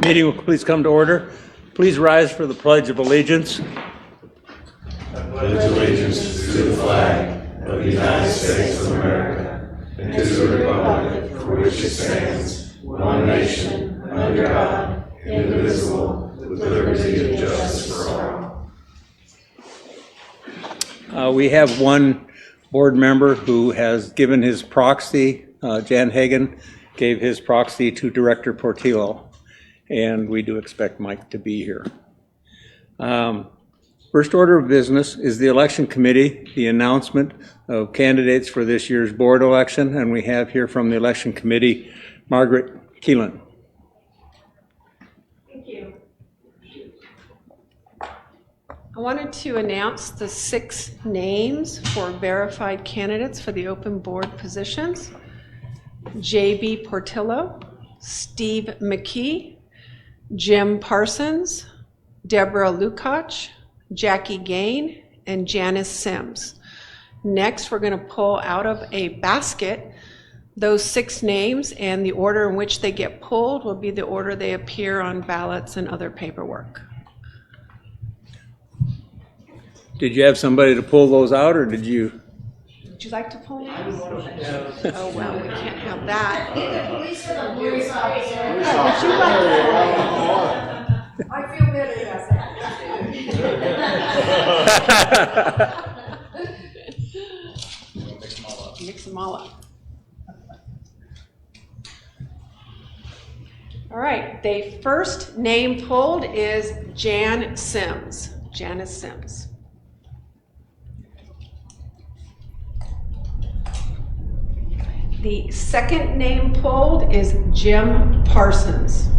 Meeting will please come to order. Please rise for the Pledge of Allegiance. I pledge allegiance to the flag of the United States of America and to the republic for which it stands, one nation, under God, indivisible, with liberty and justice for all. We have one board member who has given his proxy. Jan Hagan gave his proxy to Director Portillo, and we do expect Mike to be here. First order of business is the election committee, the announcement of candidates for this year's board election, and we have here from the election committee, Margaret Keelan. Thank you. I wanted to announce the 6 names for verified candidates for the open board positions. J.B. Portillo, Steve McKee, Jim Parsons, Deborah Lukacs, Jackie Gain, and Janice Sims. Next, we're going to pull out of a basket those 6 names, and the order in which they get pulled will be the order they appear on ballots and other paperwork. Did you have somebody to pull those out, or did you? Would you like to pull names? Oh, well, we can't have that. Police are the police officer. Would you like to pull names? I feel better about that. Mix them all up. All right, the first name pulled is Jan Sims, Janice Sims. The second name pulled is Jim Parsons.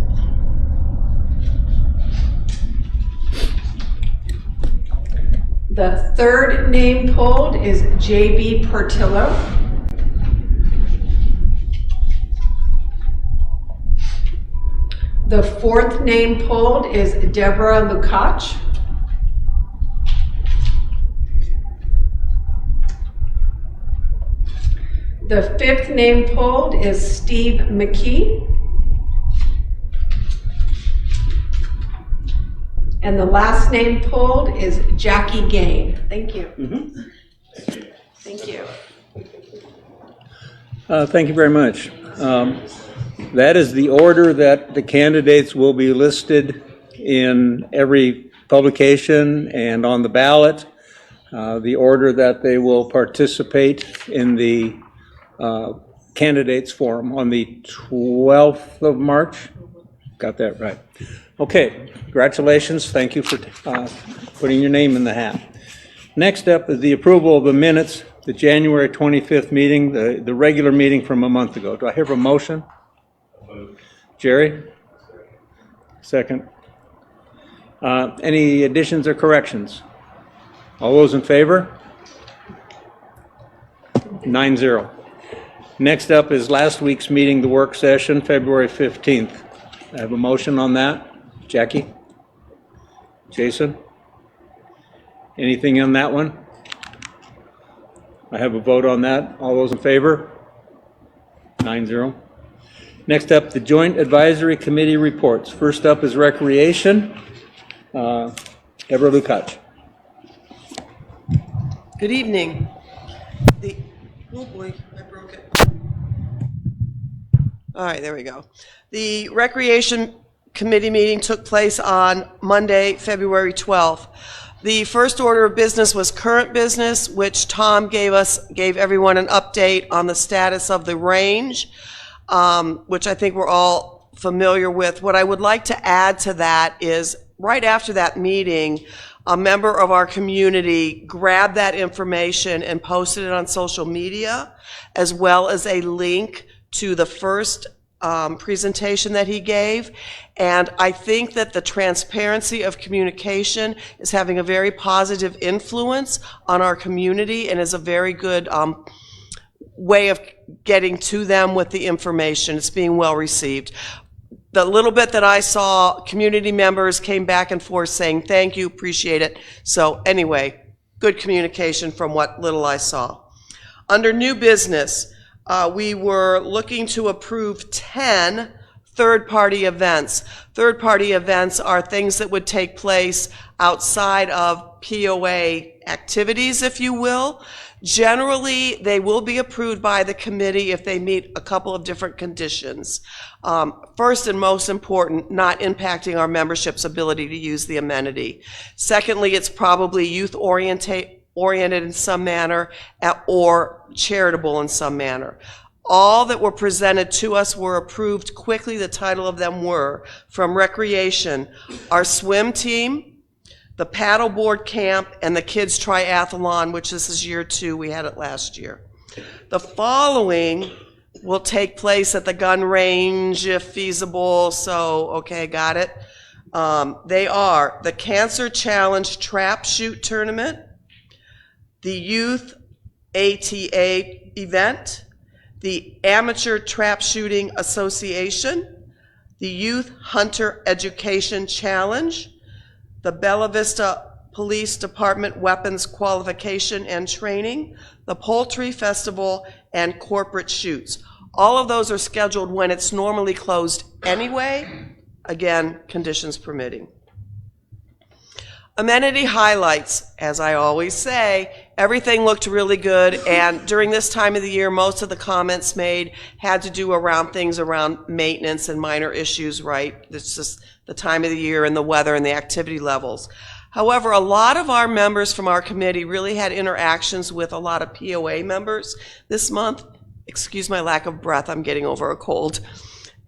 The third name pulled is J.B. Portillo. The fourth name pulled is Deborah Lukacs. The fifth name pulled is Steve McKee. And the last name pulled is Jackie Gain. Thank you. Thank you. Thank you very much. That is the order that the candidates will be listed in every publication and on the ballot. The order that they will participate in the candidates forum on the 12th of March. Got that right. Okay, congratulations. Thank you for putting your name in the hat. Next up is the approval of the minutes, the January 25th meeting, the regular meeting from a month ago. Do I hear a motion? Jerry? Second. Any additions or corrections? All those in favor? 9-0. Next up is last week's meeting, the work session, February 15th. I have a motion on that. Jackie? Jason? Anything on that one? I have a vote on that. All those in favor? 9-0. Next up, the Joint Advisory Committee reports. First up is Recreation. Deborah Lukacs. Good evening. Oh boy, I broke it. All right, there we go. The Recreation Committee meeting took place on Monday, February 12th. The first order of business was current business, which Tom gave everyone an update on the status of the range, which I think we're all familiar with. What I would like to add to that is right after that meeting, a member of our community grabbed that information and posted it on social media, as well as a link to the first presentation that he gave. And I think that the transparency of communication is having a very positive influence on our community and is a very good way of getting to them with the information. It's being well received. The little bit that I saw, community members came back and forth saying, thank you, appreciate it. So anyway, good communication from what little I saw. Under new business, we were looking to approve 10 third-party events. Third-party events are things that would take place outside of POA activities, if you will. Generally, they will be approved by the committee if they meet a couple of different conditions. First and most important, not impacting our membership's ability to use the amenity. Secondly, it's probably youth-oriented in some manner or charitable in some manner. All that were presented to us were approved quickly. The title of them were, from recreation, our swim team, the paddleboard camp, and the kids triathlon, which this is year 2. We had it last year. The following will take place at the gun range if feasible, so, okay, got it. They are the Cancer Challenge Trap Shoot Tournament, the Youth ATA event, the Amateur Trap Shooting Association, the Youth Hunter Education Challenge, the Bella Vista Police Department Weapons Qualification and Training, the Poultry Festival, and corporate shoots. All of those are scheduled when it's normally closed anyway, again, conditions permitting. Amenity highlights, as I always say, everything looked really good, and during this time of the year, most of the comments made had to do around things around maintenance and minor issues, right? It's just the time of the year and the weather and the activity levels. However, a lot of our members from our committee really had interactions with a lot of POA members this month. Excuse my lack of breath, I'm getting over a cold.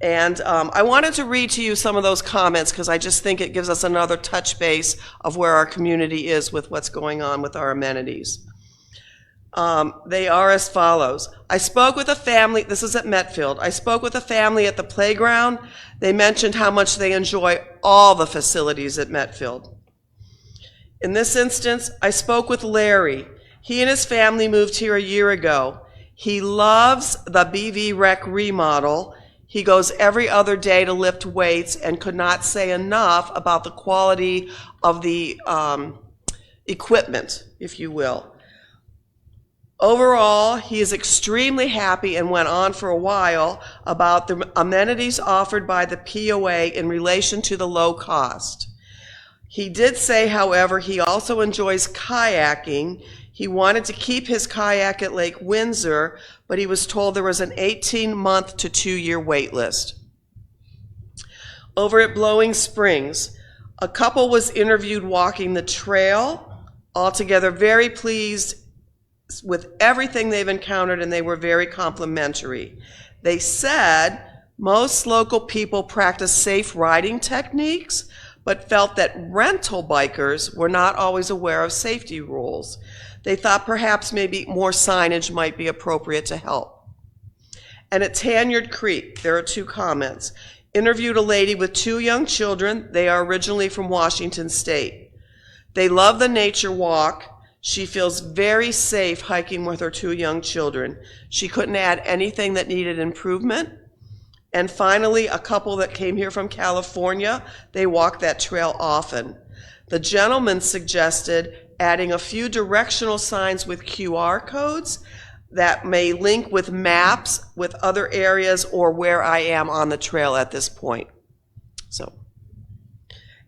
And I wanted to read to you some of those comments because I just think it gives us another touch base of where our community is with what's going on with our amenities. They are as follows. I spoke with a family, this is at Metfield, I spoke with a family at the playground. They mentioned how much they enjoy all the facilities at Metfield. In this instance, I spoke with Larry. He and his family moved here a year ago. He loves the BV Rec remodel. He goes every other day to lift weights and could not say enough about the quality of the equipment, if you will. Overall, he is extremely happy and went on for a while about the amenities offered by the POA in relation to the low cost. He did say, however, he also enjoys kayaking. He wanted to keep his kayak at Lake Windsor, but he was told there was an 18-month to 2-year wait list. Over at Blowing Springs, a couple was interviewed walking the trail, altogether very pleased with everything they've encountered, and they were very complimentary. They said most local people practice safe riding techniques, but felt that rental bikers were not always aware of safety rules. They thought perhaps maybe more signage might be appropriate to help. And at Tanyard Creek, there are 2 comments. Interviewed a lady with 2 young children. They are originally from Washington State. They love the nature walk. She feels very safe hiking with her 2 young children. She couldn't add anything that needed improvement. And finally, a couple that came here from California, they walk that trail often. The gentleman suggested adding a few directional signs with QR codes that may link with maps with other areas or where I am on the trail at this point.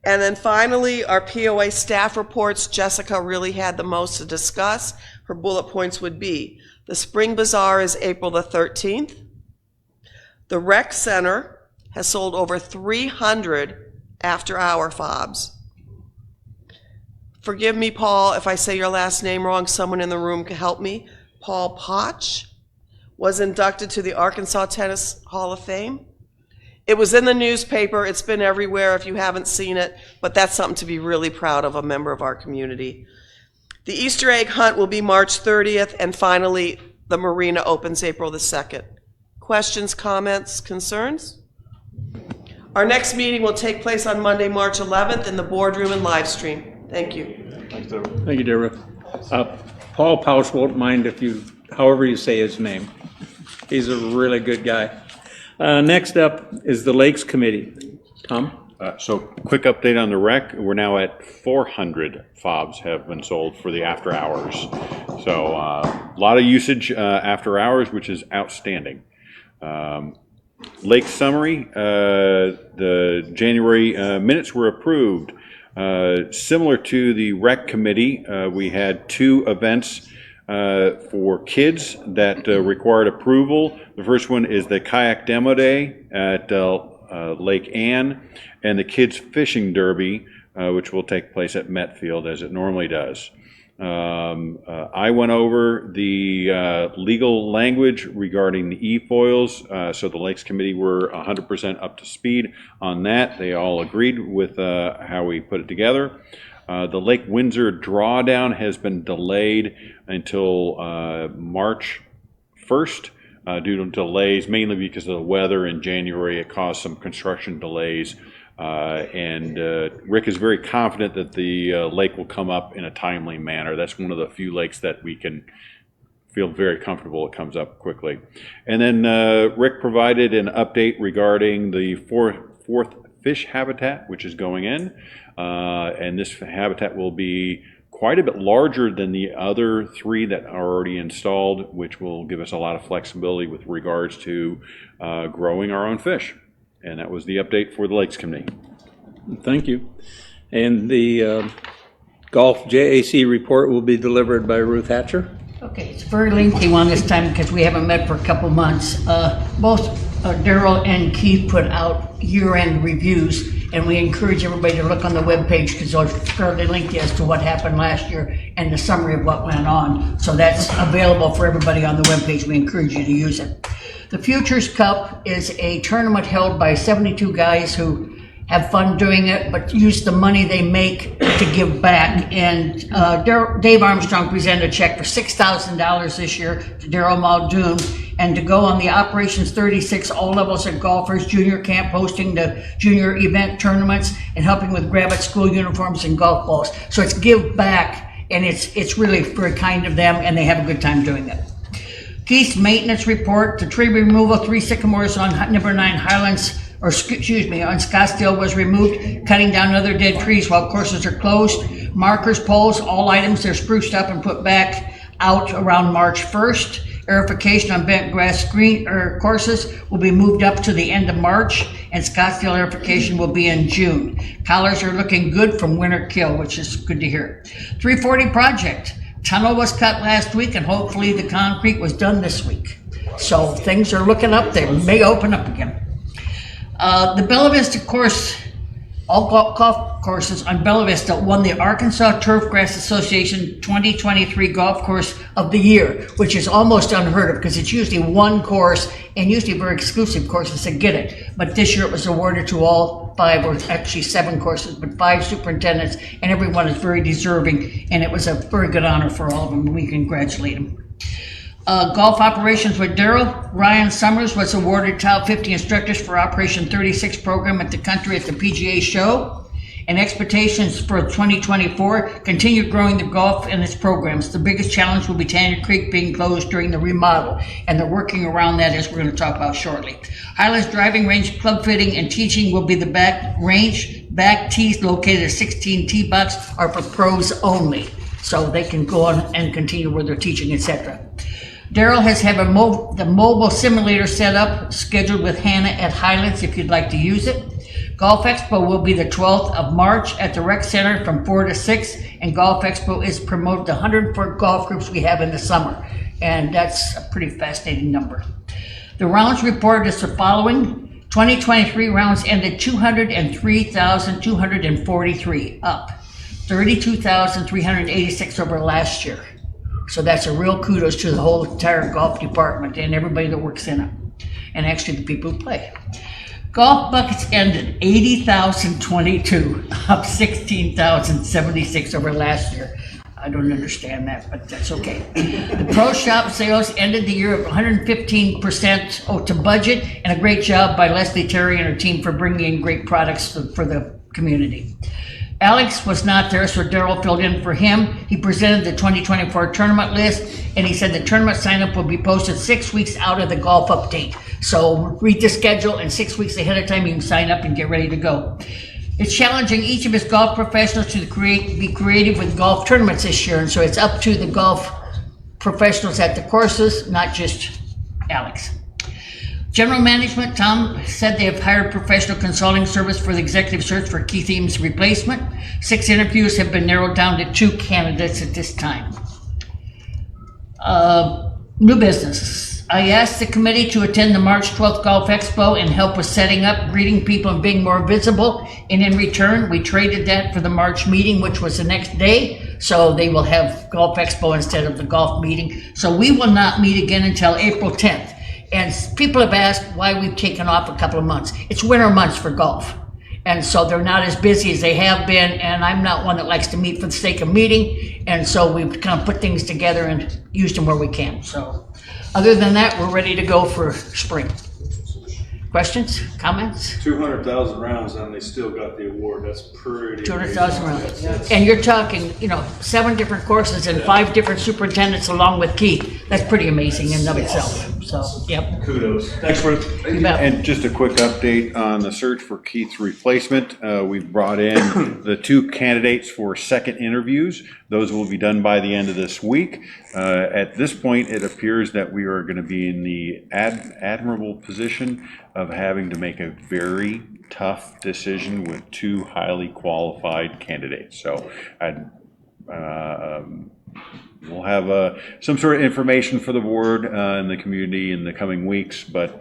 And then finally, our POA staff reports. Jessica really had the most to discuss. Her bullet points would be, the Spring Bazaar is April the 13th. The Rec Center has sold over 300 after-hour fobs. Forgive me, Paul, if I say your last name wrong. Someone in the room can help me. Paul Potch was inducted to the Arkansas Tennis Hall of Fame. It was in the newspaper. It's been everywhere if you haven't seen it, but that's something to be really proud of, a member of our community. The Easter egg hunt will be March 30th, and finally, the marina opens April the 2nd. Questions, comments, concerns? Our next meeting will take place on Monday, March 11th in the boardroom and live stream. Thank you. Thank you, Deborah. Paul Pausch won't mind if you, however you say his name. He's a really good guy. Next up is the Lakes Committee. Tom? So quick update on the rec. We're now at 400 fobs have been sold for the after hours. So a lot of usage after hours, which is outstanding. Lake summary, the January minutes were approved. Similar to the rec committee, we had 2 events for kids that required approval. The first one is the kayak demo day at Lake Ann, and the kids fishing derby, which will take place at Metfield as it normally does. I went over the legal language regarding the e-foils, so the Lakes Committee were 100% up to speed on that. They all agreed with how we put it together. The Lake Windsor drawdown has been delayed until March 1st. Due to delays, mainly because of the weather in January. It caused some construction delays. And Rick is very confident that the lake will come up in a timely manner. That's one of the few lakes that we can feel very comfortable it comes up quickly. And then Rick provided an update regarding the fourth fish habitat, which is going in. And this habitat will be quite a bit larger than the other 3 that are already installed, which will give us a lot of flexibility with regards to growing our own fish. And that was the update for the Lakes Committee. Thank you. And the Golf JAC report will be delivered by Ruth Hatcher. Okay, it's a very lengthy one this time because we haven't met for a couple months. Both Daryl and Keith put out year-end reviews, and we encourage everybody to look on the webpage because they're fairly lengthy as to what happened last year and the summary of what went on. So that's available for everybody on the webpage. We encourage you to use it. The Futures Cup is a tournament held by 72 guys who have fun doing it, but use the money they make to give back. And Dave Armstrong presented a check for $6,000 this year to Daryl Muldoon, and to go on the Operations 36 all levels of golfers junior camp, hosting the junior event tournaments, and helping with grab at school uniforms and golf balls. So it's give back, and it's really very kind of them, and they have a good time doing it. Keith's maintenance report: the tree removal, 3 sycamores on number 9 Highlands, on Scottsdale was removed, cutting down other dead trees while courses are closed. Markers, poles, all items are spruced up and put back out around March 1st. Aerification on bent grass courses will be moved up to the end of March, and Scottsdale aerification will be in June. Collars are looking good from Winter Kill, which is good to hear. 340 project. Tunnel was cut last week, and hopefully the concrete was done this week. So things are looking up. They may open up again. The Bella Vista course, all golf courses on Bella Vista, won the Arkansas Turfgrass Association 2023 Golf Course of the Year, which is almost unheard of because it's usually one course and usually very exclusive courses that get it. But this year it was awarded to all 5, or actually 7 courses, but 5 superintendents, and everyone is very deserving, and it was a very good honor for all of them. We congratulate them. Golf operations with Daryl. Ryan Summers was awarded top 50 instructors for Operation 36 program at the country at the PGA show. And expectations for 2024, continue growing the golf and its programs. The biggest challenge will be Tanya Creek being closed during the remodel, and they're working around that, as we're going to talk about shortly. Highlands Driving Range club fitting and teaching will be the back range. Back tees located at 16 tee box are for pros only, so they can go on and continue with their teaching, etc. Daryl has the mobile simulator set up, scheduled with Hannah at Highlands if you'd like to use it. Golf Expo will be the 12th of March at the Rec Center from 4 to 6, and Golf Expo is promoted the 104 golf groups we have in the summer, and that's a pretty fascinating number. The rounds report is the following. 2023 rounds ended 203,243, up 32,386 over last year. So that's a real kudos to the whole entire golf department and everybody that works in it, and actually the people who play. Golf buckets ended 80,022, up 16,076 over last year. I don't understand that, but that's okay. The pro shop sales ended the year of 115% to budget, and a great job by Leslie Terry and her team for bringing in great products for the community. Alex was not there, so Daryl filled in for him. He presented the 2024 tournament list, and he said the tournament sign-up will be posted 6 weeks out of the golf update. So read the schedule, and 6 weeks ahead of time you can sign up and get ready to go. It's challenging each of his golf professionals to be creative with golf tournaments this year, and so it's up to the golf professionals at the courses, not just Alex. General management, Tom said they have hired professional consulting service for the executive search for Keith Eames' replacement. 6 interviews have been narrowed down to 2 candidates at this time. New business. I asked the committee to attend the March 12th Golf Expo and help with setting up, greeting people, and being more visible. And in return, we traded that for the March meeting, which was the next day. So they will have Golf Expo instead of the golf meeting. So we will not meet again until April 10th. And people have asked why we've taken off a couple of months. It's winter months for golf. And so they're not as busy as they have been. And I'm not one that likes to meet for the sake of meeting. And so we've kind of put things together and used them where we can. So other than that, we're ready to go for spring. Questions, comments? 200,000 rounds and they still got the award. That's pretty. 200,000 rounds. And you're talking, 7 different courses and 5 different superintendents along with Keith. That's pretty amazing in and of itself. So, yep. Kudos. Thanks, Ruth. You bet. And just a quick update on the search for Keith's replacement. We've brought in the 2 candidates for second interviews. Those will be done by the end of this week. At this point, it appears that we are going to be in the admirable position of having to make a very tough decision with 2 highly qualified candidates. So we'll have some sort of information for the board and the community in the coming weeks, but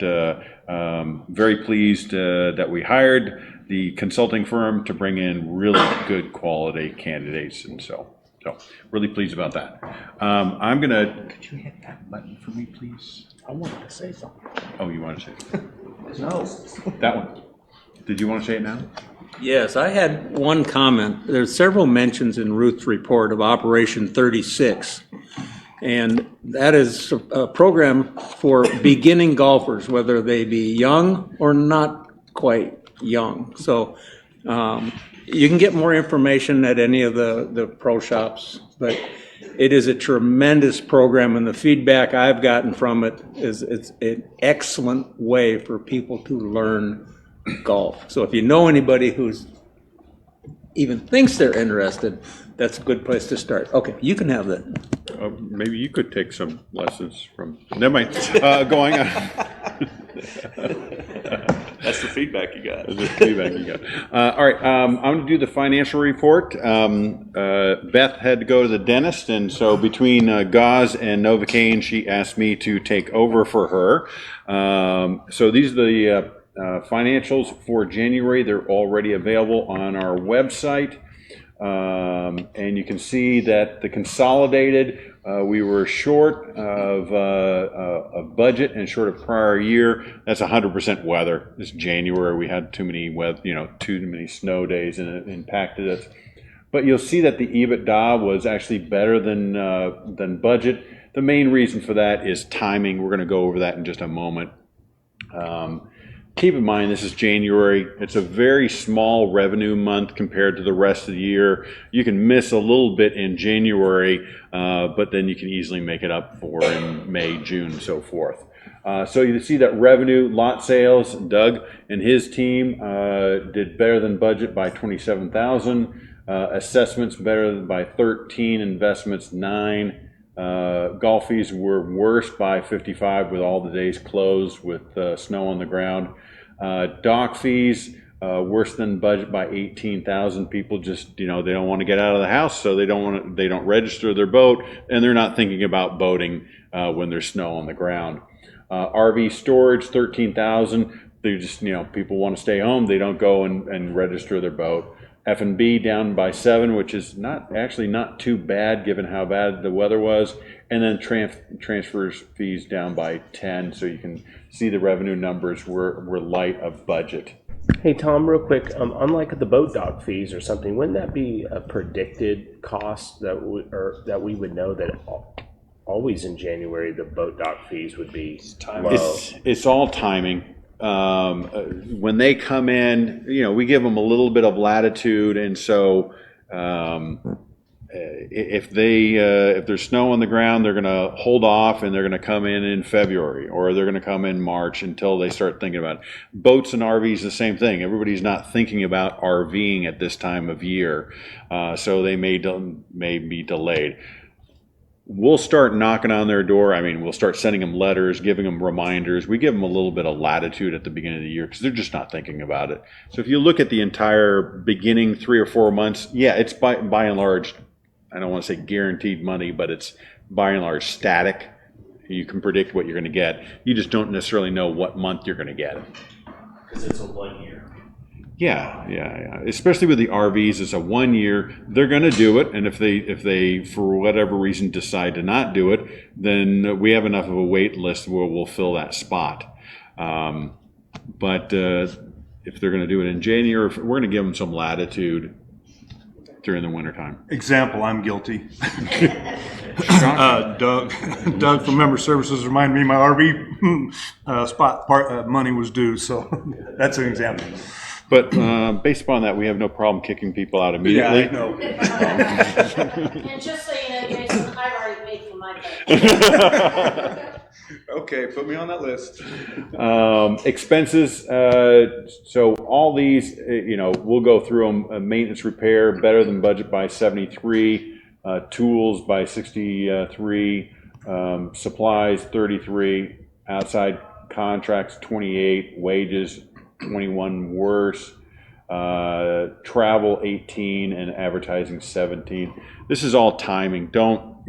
very pleased that we hired the consulting firm to bring in really good quality candidates, and so really pleased about that. I'm gonna. Could you hit that button for me, please? I wanted to say something. Oh, you want to say it? No. That one. Did you want to say it now? Yes, I had one comment. There's several mentions in Ruth's report of Operation 36. And that is a program for beginning golfers, whether they be young or not quite young. So you can get more information at any of the pro shops, but it is a tremendous program, and the feedback I've gotten from it is it's an excellent way for people to learn golf. So if you know anybody who's even thinks they're interested, that's a good place to start. Okay, you can have that. Maybe you could take some lessons from. Never mind. Going on. That's the feedback you got. That's the feedback you got. All right, I'm going to do the financial report. Beth had to go to the dentist, and so between gauze and Novocaine, she asked me to take over for her. So these are the financials for January. They're already available on our website. And you can see that the consolidated, we were short of a budget and short of prior year. That's 100% weather. It's January. We had too many too many snow days, and it impacted us. But you'll see that the EBITDA was actually better than budget. The main reason for that is timing. We're going to go over that in just a moment. Keep in mind, this is January. It's a very small revenue month compared to the rest of the year. You can miss a little bit in January, but then you can easily make it up for in May, June, and so forth. So you see that revenue, lot sales, Doug and his team did better than budget by $27,000. Assessments better by 13, investments 9. Golf fees were worse by 55 with all the days closed with snow on the ground. Dock fees worse than budget by 18,000. People just they don't want to get out of the house, so they don't register their boat, and they're not thinking about boating when there's snow on the ground. RV storage 13,000. They just people want to stay home. They don't go and register their boat. F&B down by 7, which is not too bad given how bad the weather was. And then transfers fees down by 10, so you can see the revenue numbers were light of budget. Hey Tom, real quick, unlike the boat dock fees or something, wouldn't that be a predicted cost that we would know that always in January the boat dock fees would be low? It's all timing. When they come in, we give them a little bit of latitude, and so if there's snow on the ground, they're going to hold off and they're going to come in February, or they're going to come in March until they start thinking about it. Boats and RVs, the same thing. Everybody's not thinking about RVing at this time of year, so they may be delayed. We'll start knocking on their door. I mean, we'll start sending them letters, giving them reminders. We give them a little bit of latitude at the beginning of the year because they're just not thinking about it. So if you look at the entire beginning 3 or 4 months, yeah, it's by and large, I don't want to say guaranteed money, but it's by and large static. You can predict what you're going to get. You just don't necessarily know what month you're going to get. Because it's a 1 year. Yeah. Especially with the RVs, it's a 1 year. They're going to do it, and if they for whatever reason decide to not do it, then we have enough of a wait list where we'll fill that spot. But if they're going to do it in January, we're going to give them some latitude during the wintertime. Example, I'm guilty. Doug from Member Services reminded me my RV money was due, so that's an example. But based upon that, we have no problem kicking people out immediately. Yeah, I know. And just so you know, Jason, I've already paid for my boat. Okay, put me on that list. Expenses, so all these, we'll go through them. Maintenance repair, better than budget by 73, tools by 63, supplies 33, outside contracts 28, wages 21 worse, travel 18, and advertising 17. This is all timing. Don't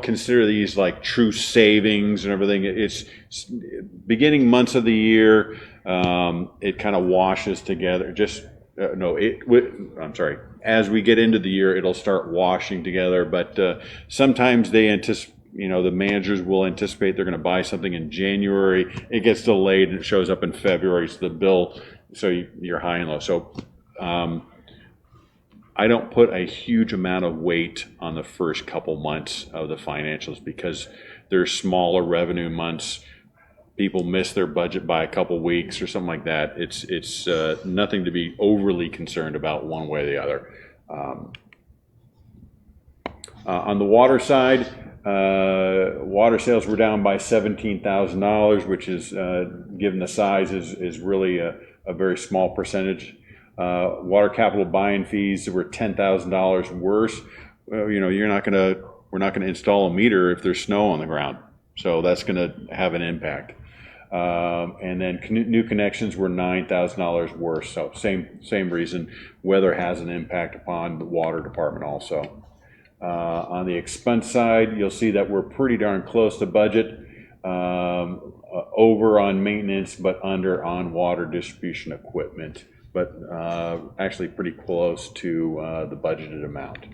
consider these like true savings and everything. It's beginning months of the year. It kind of washes together. I'm sorry. As we get into the year, it'll start washing together. But sometimes they anticipate. The managers will anticipate they're going to buy something in January. It gets delayed and it shows up in February. So the bill, you're high and low. So I don't put a huge amount of weight on the first couple months of the financials because they're smaller revenue months. People miss their budget by a couple weeks or something like that. It's nothing to be overly concerned about one way or the other. On the water side, water sales were down by $17,000, which is, given the size, is really a very small percentage. Water capital buy-in fees were $10,000 worse. We're not going to install a meter if there's snow on the ground, so that's going to have an impact. And then new connections were $9,000 worse. So same reason. Weather has an impact upon the water department also. On the expense side, you'll see that we're pretty darn close to budget, over on maintenance, but under on water distribution equipment, but actually pretty close to the budgeted amount.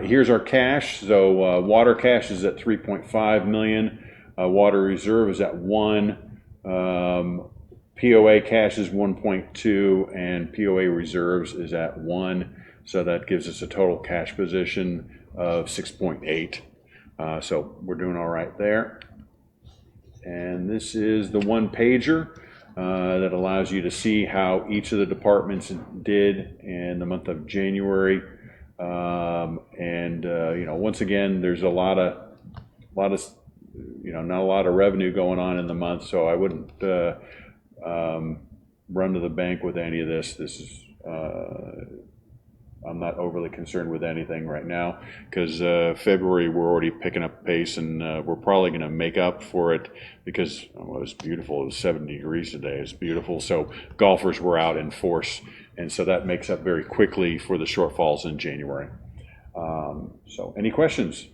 Here's our cash. So water cash is at 3.5 million. Water reserve is at 1. POA cash is 1.2, and POA reserves is at 1. So that gives us a total cash position of 6.8. So we're doing all right there. And this is the one pager that allows you to see how each of the departments did in the month of January. Once again, there's not a lot of revenue going on in the month, so I wouldn't run to the bank with any of this. This is I'm not overly concerned with anything right now because February we're already picking up pace, and we're probably going to make up for it because it was beautiful. It was 70 degrees today. It's beautiful. So golfers were out in force, and so that makes up very quickly for the shortfalls in January. So any questions?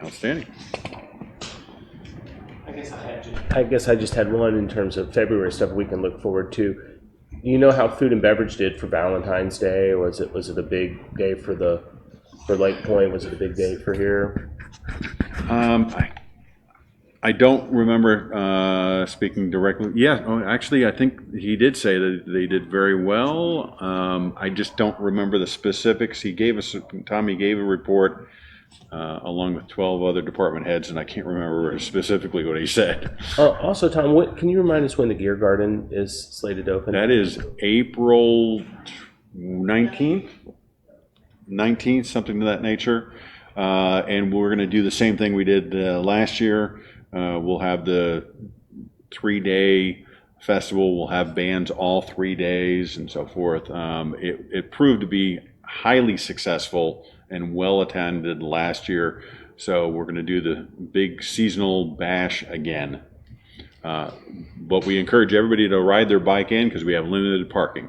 Outstanding. I guess I just had one in terms of February stuff we can look forward to. You know how food and beverage did for Valentine's Day? Was it a big day for Lake Point? Was it a big day for here? I don't remember speaking directly. Yeah, actually, I think he did say that they did very well. I just don't remember the specifics. Tommy gave a report. along with 12 other department heads, and I can't remember specifically what he said. Also, Tom, can you remind us when the Gear Garden is slated to open? That is April 19th, something to that nature. And we're going to do the same thing we did last year. We'll have the 3-day festival. We'll have bands all 3 days and so forth. It proved to be highly successful and well attended last year. So we're going to do the big seasonal bash again. But we encourage everybody to ride their bike in because we have limited parking.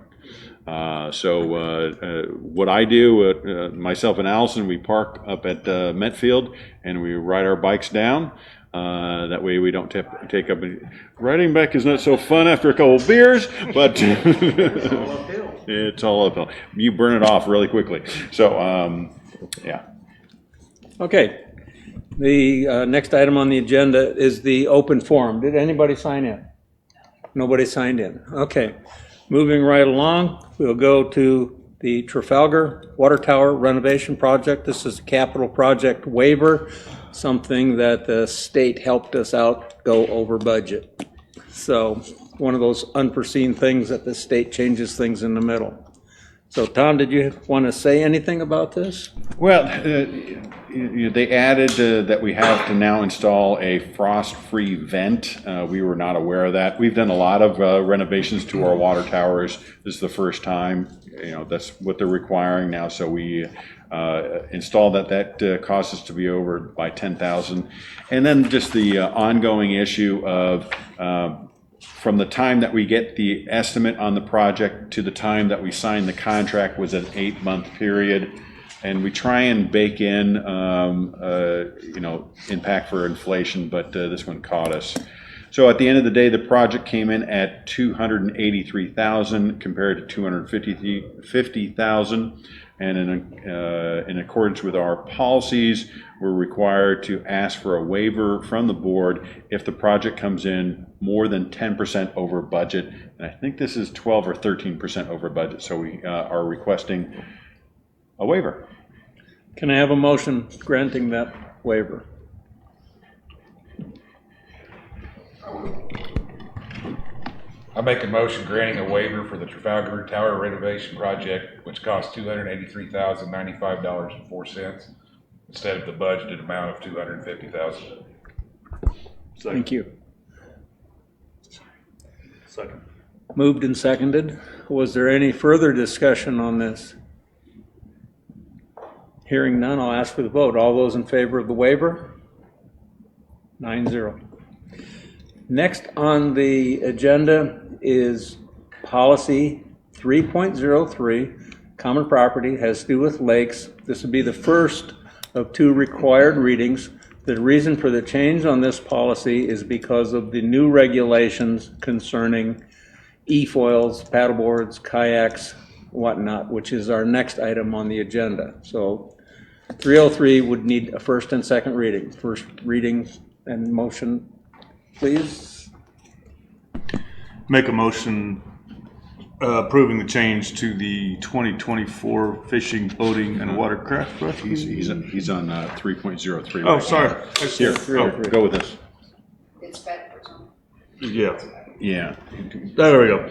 What I do, myself and Allison, we park up at Metfield and we ride our bikes down. That way we don't take up any. Riding back is not so fun after a couple of beers, but it's all uphill. You burn it off really quickly. So, yeah. Okay. The next item on the agenda is the open forum. Did anybody sign in? Nobody signed in. Okay. Moving right along, we'll go to the Trafalgar Water Tower renovation project. This is a capital project waiver, something that the state helped us out go over budget. So one of those unforeseen things that the state changes things in the middle. So Tom, did you want to say anything about this? Well, they added that we have to now install a frost-free vent. We were not aware of that. We've done a lot of renovations to our water towers. This is the first time. That's what they're requiring now. So we installed that. That cost us to be over by $10,000. And then just the ongoing issue of from the time that we get the estimate on the project to the time that we sign the contract was an 8-month period. And we try and bake in, impact for inflation, but this one caught us. So at the end of the day, the project came in at $283,000 compared to $250,000. And in accordance with our policies, we're required to ask for a waiver from the board if the project comes in more than 10% over budget. And I think this is 12 or 13% over budget. So we are requesting a waiver. Can I have a motion granting that waiver? I make a motion granting a waiver for the Trafalgar Tower renovation project, which costs $283,095.04 instead of the budgeted amount of $250,000. Thank you. Second. Moved and seconded. Was there any further discussion on this? Hearing none, I'll ask for the vote. All those in favor of the waiver? 9-0. Next on the agenda is policy 3.03, common property, has to do with lakes. This would be the first of 2 required readings. The reason for the change on this policy is because of the new regulations concerning e-foils, paddleboards, kayaks, whatnot, which is our next item on the agenda. So 303 would need a first and second reading. First reading and motion, please. Make a motion approving the change to the 2024 fishing, boating, and watercraft. He's on 3.03. Oh, sorry. Here, go with this. It's backwards on. Yeah. Yeah. There we go.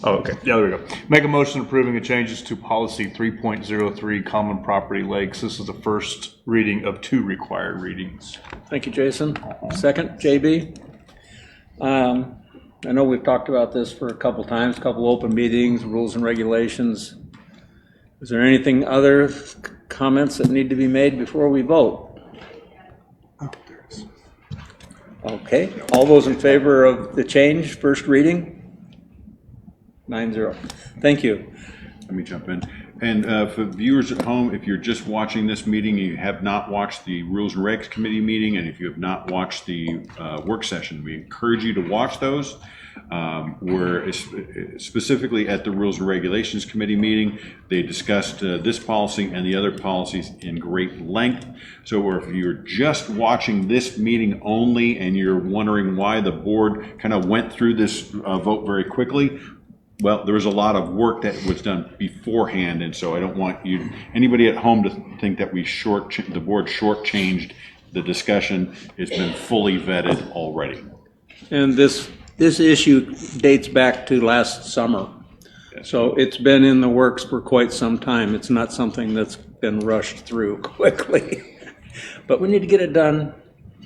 Oh, okay. Yeah, there we go. Make a motion approving the changes to policy 3.03, common property lakes. This is the first reading of 2 required readings. Thank you, Jason. Second, JB. I know we've talked about this for a couple times, couple open meetings, rules and regulations. Is there anything other comments that need to be made before we vote? Oh, there it is. Okay, all those in favor of the change, first reading? 9-0. Thank you. Let me jump in. And for viewers at home, if you're just watching this meeting, you have not watched the Rules and Regs Committee meeting, and if you have not watched the work session, we encourage you to watch those. We're specifically at the Rules and Regulations Committee meeting. They discussed this policy and the other policies in great length. So if you're just watching this meeting only and you're wondering why the board kind of went through this vote very quickly, well, there was a lot of work that was done beforehand, and so I don't want anybody at home to think that the board shortchanged the discussion. It's been fully vetted already. And this issue dates back to last summer. So it's been in the works for quite some time. It's not something that's been rushed through quickly. But we need to get it done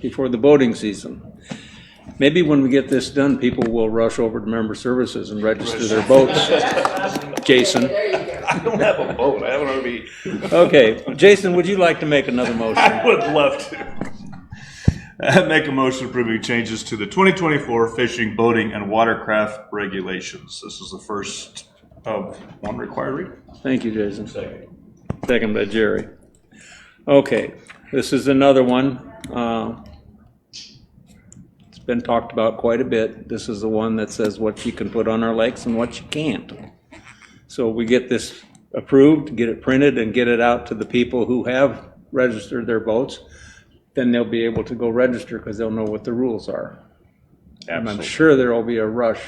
before the voting season. Maybe when we get this done, people will rush over to member services and register their votes. Jason. I don't have a vote. I have an RV. Okay, Jason, would you like to make another motion? I would love to. I make a motion approving changes to the 2024 fishing, boating, and watercraft regulations. This is the first of one required reading. Thank you, Jason. Second by Jerry. Okay, this is another one. It's been talked about quite a bit. This is the one that says what you can put on our lakes and what you can't. So we get this approved, get it printed, and get it out to the people who have registered their boats. Then they'll be able to go register because they'll know what the rules are. And I'm sure there will be a rush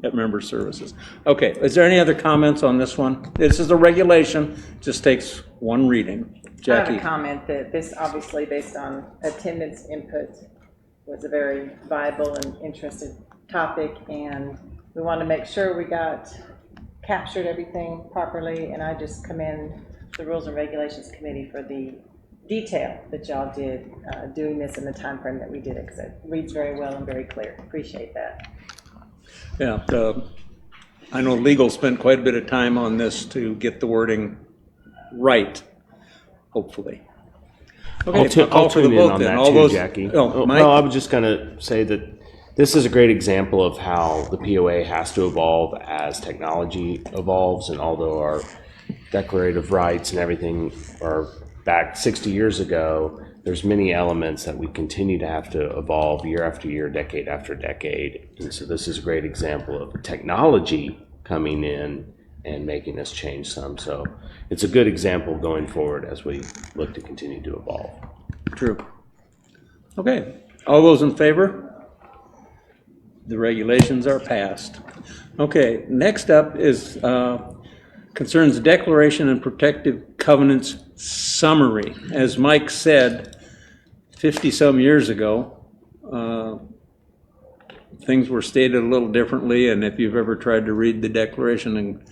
at member services. Okay, is there any other comments on this one? This is a regulation, just takes one reading. I Jackie? have a comment that this, obviously based on attendance input, was a very viable and interested topic, and we want to make sure we captured everything properly, and I just commend the Rules and Regulations Committee for the detail that y'all did doing this in the time frame that we did it, because it reads very well and very clear. Appreciate that. Yeah, I know legal spent quite a bit of time on this to get the wording right, hopefully. Okay, I'll tune in on that too, Jackie. Oh, Mike? No, I was just going to say that this is a great example of how the POA has to evolve as technology evolves, and although our declarative rights and everything are back 60 years ago, there's many elements that we continue to have to evolve year after year, decade after decade. And so this is a great example of technology coming in and making us change some. So it's a good example going forward as we look to continue to evolve. True. Okay, all those in favor? The regulations are passed. Okay, next up is concerns declaration and protective covenants summary. As Mike said, 50-some years ago, things were stated a little differently, and if you've ever tried to read the declaration and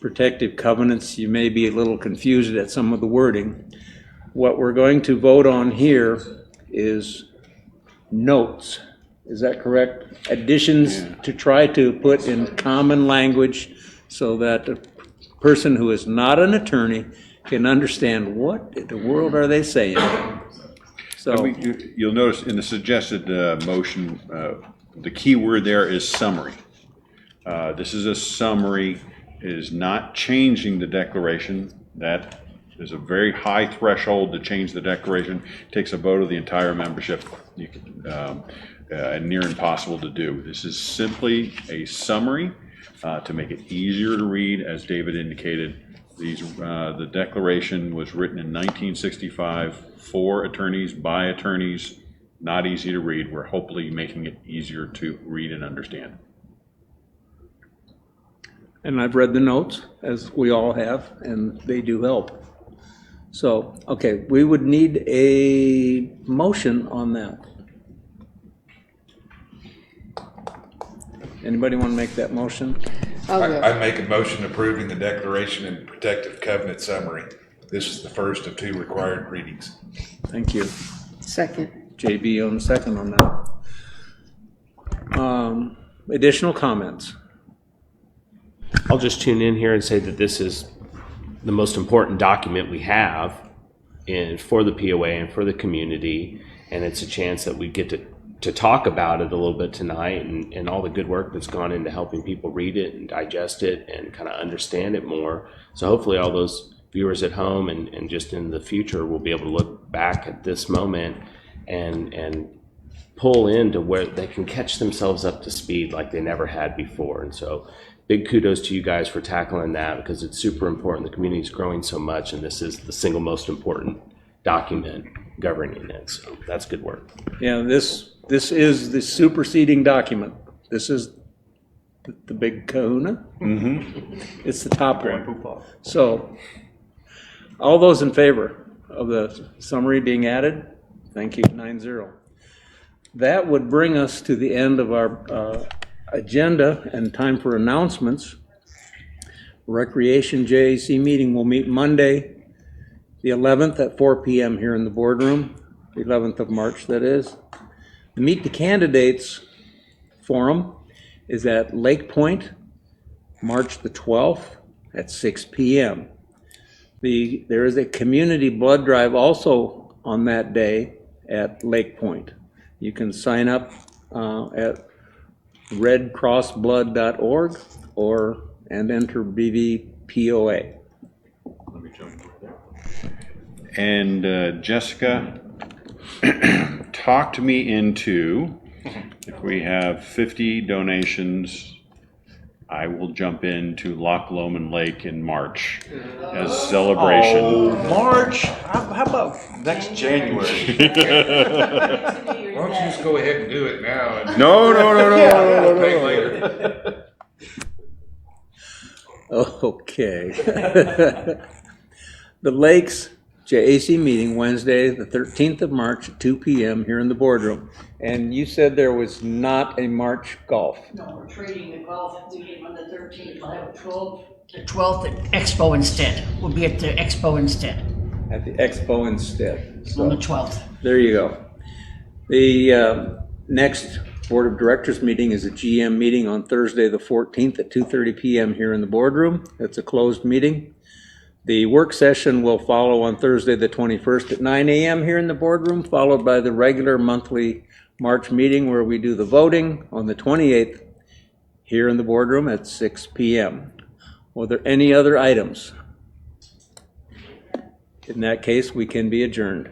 protective covenants, you may be a little confused at some of the wording. What we're going to vote on here is notes. Is that correct? Additions to try to put in common language so that a person who is not an attorney can understand what in the world are they saying. So You'll notice in the suggested motion, the key word there is summary. This is a summary. It is not changing the declaration. That is a very high threshold to change the declaration. It takes a vote of the entire membership. You can, and near impossible to do. This is simply a summary to make it easier to read. As David indicated, the declaration was written in 1965 for attorneys, by attorneys, not easy to read. We're hopefully making it easier to read and understand. and I've read the notes, as we all have, and they do help. So, okay, we would need a motion on that. Anybody want to make that motion? I make a motion approving the declaration and protective covenant summary. This is the first of 2 required readings. Thank you. Second. JB on the second on that. Additional comments? I'll just tune in here and say that this is the most important document we have for the POA and for the community, and it's a chance that we get to talk about it a little bit tonight, and all the good work that's gone into helping people read it and digest it and kind of understand it more. So hopefully all those viewers at home and just in the future will be able to look back at this moment and pull into where they can catch themselves up to speed like they never had before. And so big kudos to you guys for tackling that, because it's super important. The community is growing so much, and this is the single most important document governing it. So that's good work. Yeah, this is the superseding document. This is the big kahuna. It's the top Grand one. Poobah. So, all those in favor of the summary being added? Thank you, 9-0. That would bring us to the end of our agenda and time for announcements. Recreation JAC meeting will meet Monday, the 11th at 4 p.m. here in the boardroom, the 11th of March, that is. The Meet the Candidates Forum is at Lake Point, March the 12th at 6 p.m. There is a community blood drive also on that day at Lake Point. You can sign up at redcrossblood.org and enter BVPOA. Let me jump right there. And Jessica talked me into, if we have 50 donations, I will jump into Loch Lomond Lake in March as celebration. Oh, March? How about next January? Why don't you just go ahead and do it now? And No. pay later. Okay. The Lakes JAC meeting Wednesday, the 13th of March at 2 p.m. here in the boardroom. And you said there was not a March golf. No, we're trading the golf meeting on the 13th. We'll have the 12th at Expo instead. We'll be at the Expo instead, At the Expo instead. on the So 12th. there you go. The next Board of Directors meeting is a GM meeting on Thursday, the 14th at 2:30 p.m. here in the boardroom. It's a closed meeting. The work session will follow on Thursday, the 21st at 9 a.m. here in the boardroom, followed by the regular monthly March meeting where we do the voting on the 28th here in the boardroom at 6 p.m. Were there any other items? In that case, we can be adjourned.